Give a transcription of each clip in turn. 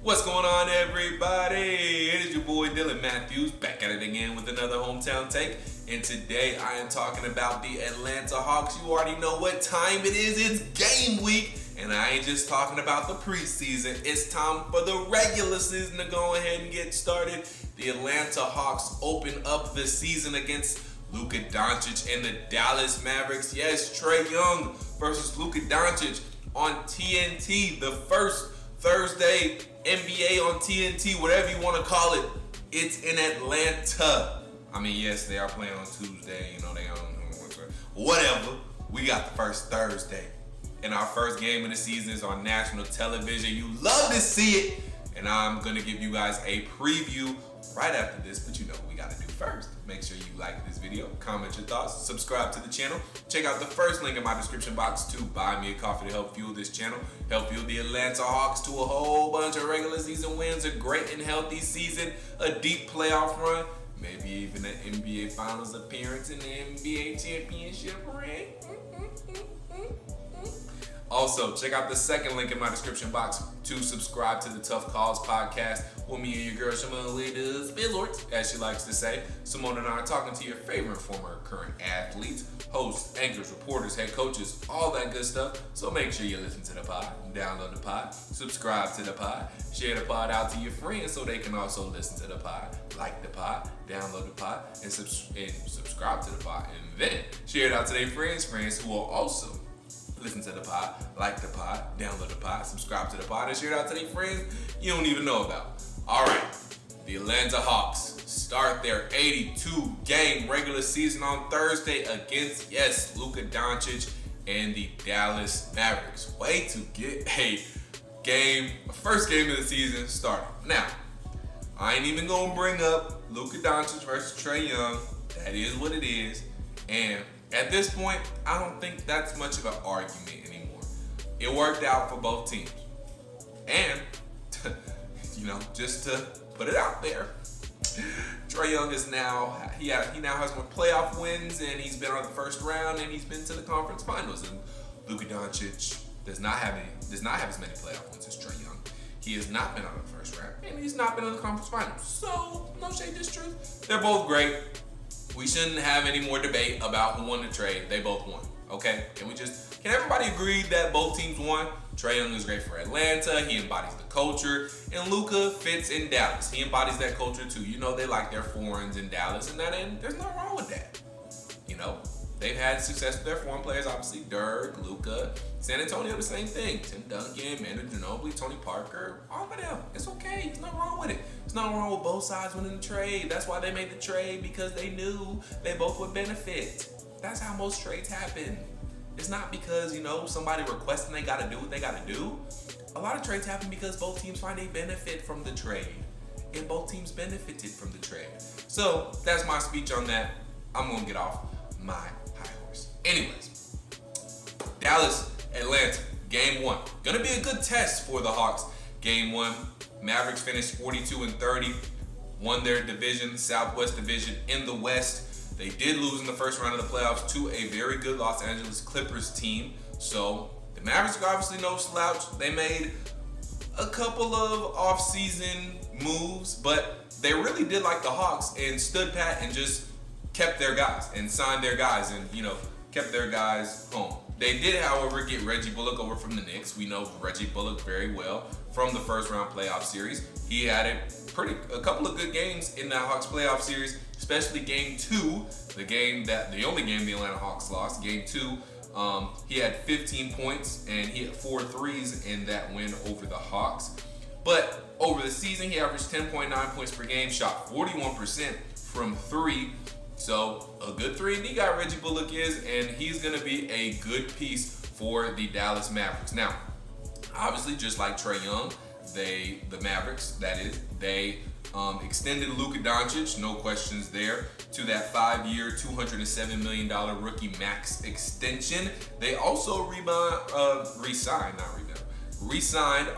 What's going on, everybody? It is your boy Dylan Matthews back at it again with another hometown take. And today I am talking about the Atlanta Hawks. You already know what time it is. It's game week. And I ain't just talking about the preseason. It's time for the regular season to go ahead and get started. The Atlanta Hawks open up the season against Luka Doncic and the Dallas Mavericks. Yes, Trae Young versus Luka Doncic on TNT, the first Thursday NBA on TNT, whatever you want to call it. It's in Atlanta. I mean, yes, they are playing on Tuesday. You know, they on whatever. We got the first Thursday. And our first game of the season is on national television. You love to see it. And I'm going to give you guys a preview right after this. But you know what we got to do first. Make sure you like this video, comment your thoughts, subscribe to the channel. Check out the first link in my description box to buy me a coffee to help fuel this channel. Help fuel the Atlanta Hawks to a whole bunch of regular season wins, a great and healthy season, a deep playoff run, maybe even an NBA Finals appearance and the NBA Championship ring. Also, check out the second link in my description box to subscribe to the Tough Calls podcast with me and your girl, SymoneWithTheSports, as she likes to say. Symone and I are talking to your favorite former or current athletes, hosts, anchors, reporters, head coaches, all that good stuff. So make sure you listen to the pod, download the pod, subscribe to the pod, share the pod out to your friends so they can also listen to the pod, like the pod, download the pod, and subscribe to the pod. And then share it out to their friends who will also listen to the pod, like the pod, download the pod, subscribe to the pod, and share it out to their friends you don't even know about. All right, the Atlanta Hawks start their 82-game regular season on Thursday against, yes, Luka Doncic and the Dallas Mavericks. Way to get a first game of the season started. Now, I ain't even gonna bring up Luka Doncic versus Trae Young. That is what it is. And at this point, I don't think that's much of an argument anymore. It worked out for both teams. And, just to put it out there, Trae Young is now, he now has more playoff wins, and he's been on the first round, and he's been to the conference finals. And Luka Doncic does not have as many playoff wins as Trae Young. He has not been on the first round, and he's not been in the conference finals. So, no shade, this truth. They're both great. We shouldn't have any more debate about who won the trade. They both won. Okay? Can everybody agree that both teams won? Trae Young is great for Atlanta. He embodies the culture. And Luka fits in Dallas. He embodies that culture too. You know, they like their foreigns in Dallas, and there's nothing wrong with that. You know, they've had success with their foreign players, obviously. Dirk, Luka. San Antonio, the same thing. Tim Duncan, Manu Ginobili, Tony Parker, all of them. It's okay. There's nothing wrong with it. There's nothing wrong with both sides winning the trade. That's why they made the trade, because they knew they both would benefit. That's how most trades happen. It's not because, somebody requesting they got to do what they got to do. A lot of trades happen because both teams find a benefit from the trade. And both teams benefited from the trade. So that's my speech on that. I'm going to get off my high horse. Anyways, Dallas, Atlanta, game one. Gonna be a good test for the Hawks. Game one, Mavericks finished 42-30, won their division, Southwest Division in the West. They did lose in the first round of the playoffs to a very good Los Angeles Clippers team. So the Mavericks are obviously no slouch. They made a couple of off-season moves, but they really did like the Hawks and stood pat and just kept their guys and signed their guys and, kept their guys home. They did, however, get Reggie Bullock over from the Knicks. We know Reggie Bullock very well from the first round playoff series. He had a couple of good games in that Hawks playoff series, especially game two, the only game the Atlanta Hawks lost. Game two, he had 15 points and he had 4 threes in that win over the Hawks. But over the season, he averaged 10.9 points per game, shot 41% from three. So a good 3-and-D guy Reggie Bullock is, and he's going to be a good piece for the Dallas Mavericks. Now, obviously, just like Trae Young, the Mavericks, they extended Luka Doncic, no questions there, to that 5-year, $207 million rookie max extension. They also re-signed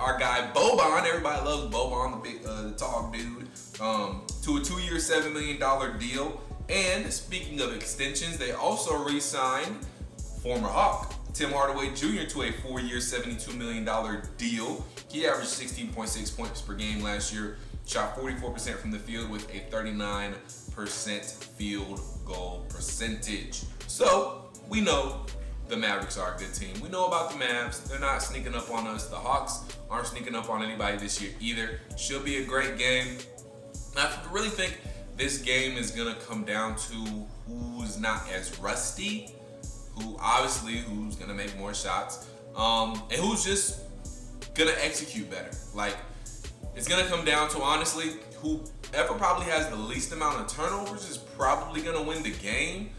our guy Boban. Everybody loves Boban, the tall dude, to a 2-year, $7 million deal. And speaking of extensions, they also re-signed former Hawk Tim Hardaway Jr. to a 4-year, $72 million deal. He averaged 16.6 points per game last year, shot 44% from the field with a 39% field goal percentage. So, we know the Mavericks are a good team. We know about the Mavs. They're not sneaking up on us. The Hawks aren't sneaking up on anybody this year either. Should be a great game. I really think this game is going to come down to who's not as rusty, who's going to make more shots, and who's just going to execute better. Like, it's going to come down to, honestly, whoever probably has the least amount of turnovers is probably going to win the game.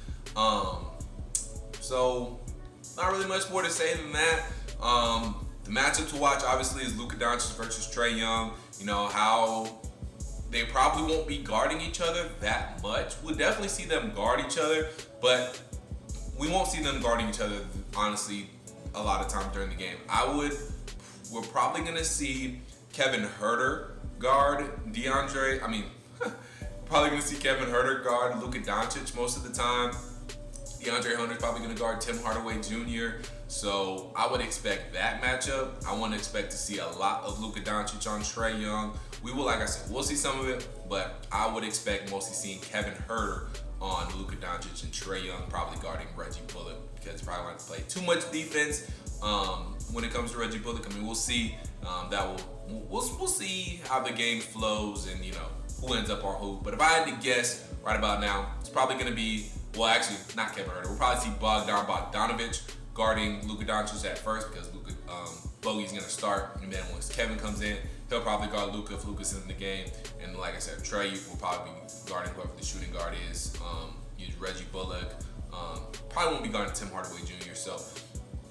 So, not really much more to say than that. The matchup to watch, obviously, is Luka Doncic versus Trae Young. You know, how they probably won't be guarding each other that much. We'll definitely see them guard each other, but we won't see them guarding each other, honestly, a lot of times during the game. We're probably going to see Kevin Huerter guard probably going to see Kevin Huerter guard Luka Doncic most of the time. DeAndre Hunter's probably going to guard Tim Hardaway Jr. So I would expect that matchup. I want to expect to see a lot of Luka Doncic on Trae Young. We will, like I said, we'll see some of it, but I would expect mostly seeing Kevin Huerter on Luka Doncic and Trae Young probably guarding Reggie Bullock, because he probably wants to play too much defense when it comes to Reggie Bullock. I mean, we'll see. We'll see how the game flows and, you know, who ends up on who. But if I had to guess right about now, it's probably going to be, well, actually, not Kevin Huerter. We'll probably see Bogdanovich guarding Luka Doncic at first, because Bogey's going to start. And then once Kevin comes in, he'll probably guard Luka if Luka's in the game. And like I said, Trae will probably be guarding whoever the shooting guard is. Use Reggie Bullock. Probably won't be guarding Tim Hardaway Jr. So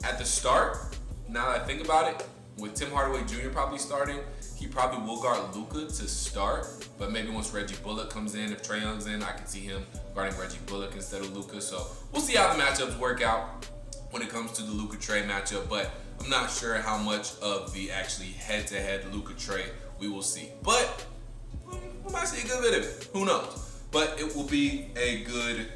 at the start, now that I think about it, with Tim Hardaway Jr. probably starting, he probably will guard Luka to start. But maybe once Reggie Bullock comes in, if Trae Young's in, I can see him guarding Reggie Bullock instead of Luka. So we'll see how the matchups work out when it comes to the Luka-Trae matchup. But I'm not sure how much of the actually head-to-head Luka-Trae we will see. But we might see a good bit of it. Who knows? But it will be a good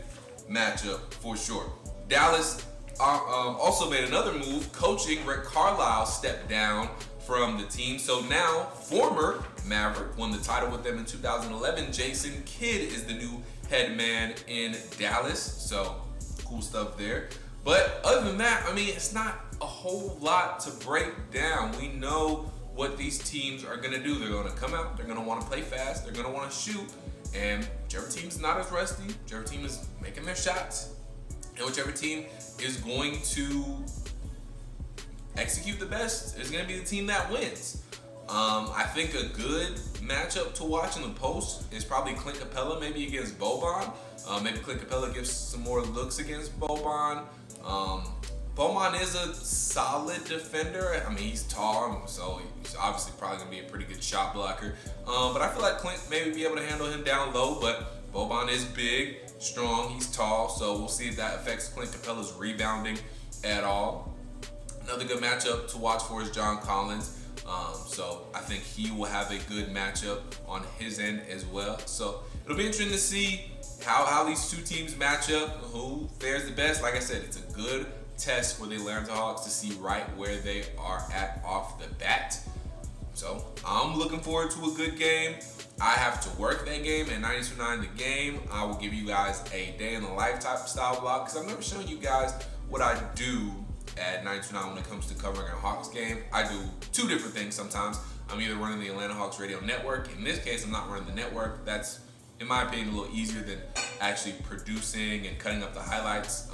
matchup for sure. Dallas also made another move. Coaching Rick Carlisle stepped down from the team. So now, former Maverick won the title with them in 2011. Jason Kidd is the new head man in Dallas. So cool stuff there. But other than that, I mean, it's not a whole lot to break down. We know what these teams are going to do. They're going to come out. They're going to want to play fast. They're going to want to shoot. And whichever team's not as rusty, whichever team is making their shots, and whichever team is going to execute the best is going to be the team that wins. I think a good matchup to watch in the post is probably Clint Capella, maybe against Boban. Maybe Clint Capella gives some more looks against Boban. Boban is a solid defender. I mean, he's tall, so he's obviously probably going to be a pretty good shot blocker. But I feel like Clint maybe be able to handle him down low, but Boban is big, strong, he's tall, so we'll see if that affects Clint Capella's rebounding at all. Another good matchup to watch for is John Collins. So I think he will have a good matchup on his end as well. So it'll be interesting to see how these two teams match up, who fares the best. Like I said, it's a good test for the Atlanta Hawks to see right where they are at off the bat. So I'm looking forward to a good game. I have to work that game at 92.9 The Game. I will give you guys a day in the life type style vlog, because I've never shown you guys what I do at 92.9 when it comes to covering a Hawks game. I do two different things sometimes. I'm either running the Atlanta Hawks radio network. In this case, I'm not running the network. That's, in my opinion, a little easier than actually producing and cutting up the highlights.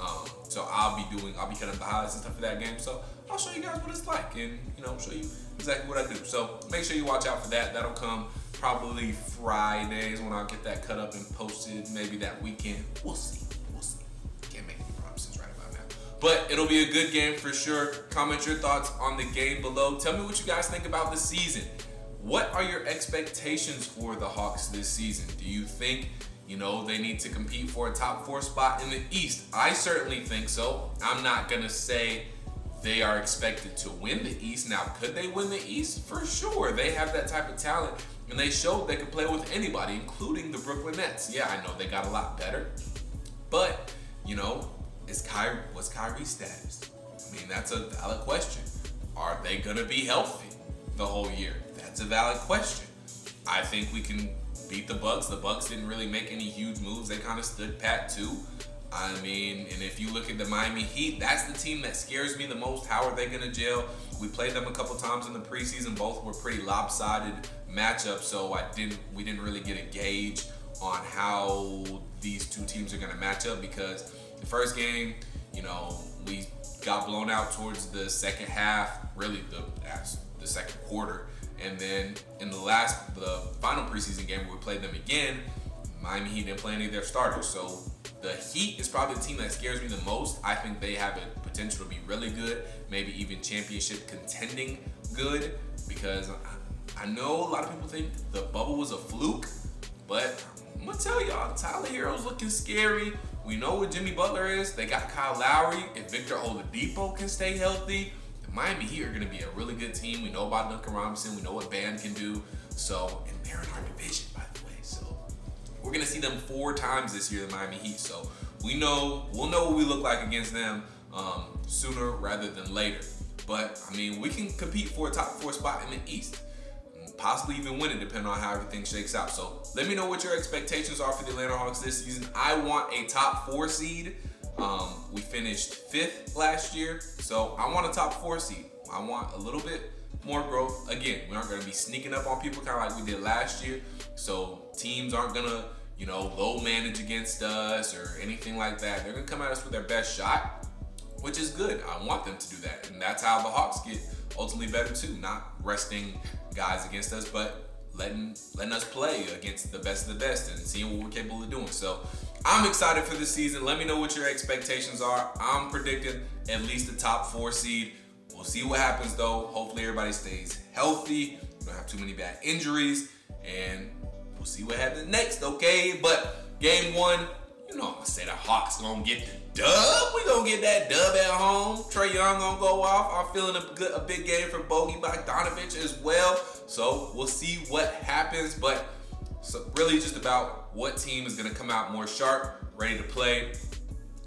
So I'll be cutting up the highlights and stuff for that game. So I'll show you guys what it's like and, show you exactly what I do. So make sure you watch out for that. That'll come probably Fridays when I'll get that cut up and posted, maybe that weekend. We'll see. Can't make any promises right about now. But it'll be a good game for sure. Comment your thoughts on the game below. Tell me what you guys think about the season. What are your expectations for the Hawks this season? Do you think, they need to compete for a top 4 spot in the East? I certainly think so. I'm not going to say they are expected to win the East. Now, could they win the East? For sure. They have that type of talent, and they showed they could play with anybody, including the Brooklyn Nets. Yeah, I know they got a lot better, but, what's Kyrie's status? I mean, that's a valid question. Are they going to be healthy the whole year? That's a valid question. I think we can beat the Bucks. The Bucks didn't really make any huge moves. They kind of stood pat too. I mean, and if you look at the Miami Heat, that's the team that scares me the most. How are they going to gel? We played them a couple times in the preseason. Both were pretty lopsided matchups, so we didn't really get a gauge on how these two teams are going to match up, because the first game, we got blown out towards the second half, really the second quarter. And then in the final preseason game where we played them again, Miami Heat didn't play any of their starters. So the Heat is probably the team that scares me the most. I think they have a potential to be really good, maybe even championship contending good, because I know a lot of people think the bubble was a fluke, but I'm gonna tell y'all, Tyler Hero's looking scary. We know what Jimmy Butler is. They got Kyle Lowry. If Victor Oladipo can stay healthy, the Miami Heat are gonna be a really good team. We know about Duncan Robinson. We know what Bam can do. So, and they're in our division, by the way. So we're gonna see them 4 times this year, the Miami Heat. So we'll know what we look like against them sooner rather than later. But I mean, we can compete for a top 4 spot in the East. Possibly even win it, depending on how everything shakes out. So let me know what your expectations are for the Atlanta Hawks this season. I want a top 4 seed. We finished 5th last year, so I want a top 4 seed. I want a little bit more growth. Again, we aren't going to be sneaking up on people kind of like we did last year. So teams aren't going to, low manage against us or anything like that. They're going to come at us with their best shot, which is good. I want them to do that. And that's how the Hawks get ultimately better too. Not resting guys against us, but letting us play against the best of the best and seeing what we're capable of doing. So I'm excited for this season. Let me know what your expectations are. I'm predicting at least a top 4 seed. We'll see what happens though. Hopefully everybody stays healthy. We don't have too many bad injuries, and we'll see what happens next, okay? But game 1, I'm gonna say the Hawks gonna get the dub. We gonna get that dub at home. Trae Young gonna go off. I'm feeling a big game for Bogey Bogdanovic as well. So we'll see what happens. But so really just about what team is gonna come out more sharp, ready to play,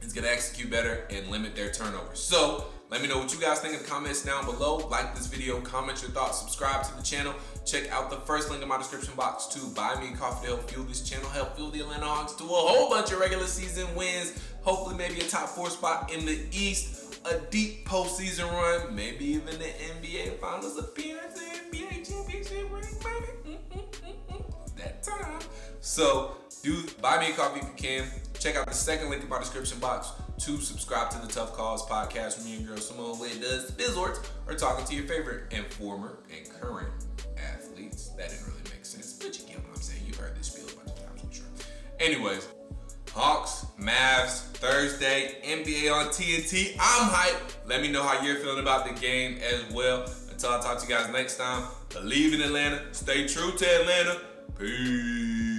is gonna execute better and limit their turnovers. So let me know what you guys think in the comments down below. Like this video, comment your thoughts, subscribe to the channel. Check out the first link in my description box to buy me a coffee to help fuel this channel, help fuel the Atlanta Hawks to a whole bunch of regular season wins. Hopefully maybe a top 4 spot in the East, a deep postseason run, maybe even the NBA Finals appearance, the NBA championship ring, maybe. That time. So do buy me a coffee if you can. Check out the second link in my description box to subscribe to the Tough Calls podcast where me and girl Symone with the Sports are talking to your favorite and former and current athletes. That didn't really make sense, but you get what I'm saying. You've heard this spiel a bunch of times, I'm sure. Anyways, Hawks, Mavs, Thursday, NBA on TNT. I'm hyped. Let me know how you're feeling about the game as well. Until I talk to you guys next time, believe in Atlanta. Stay true to Atlanta. Peace.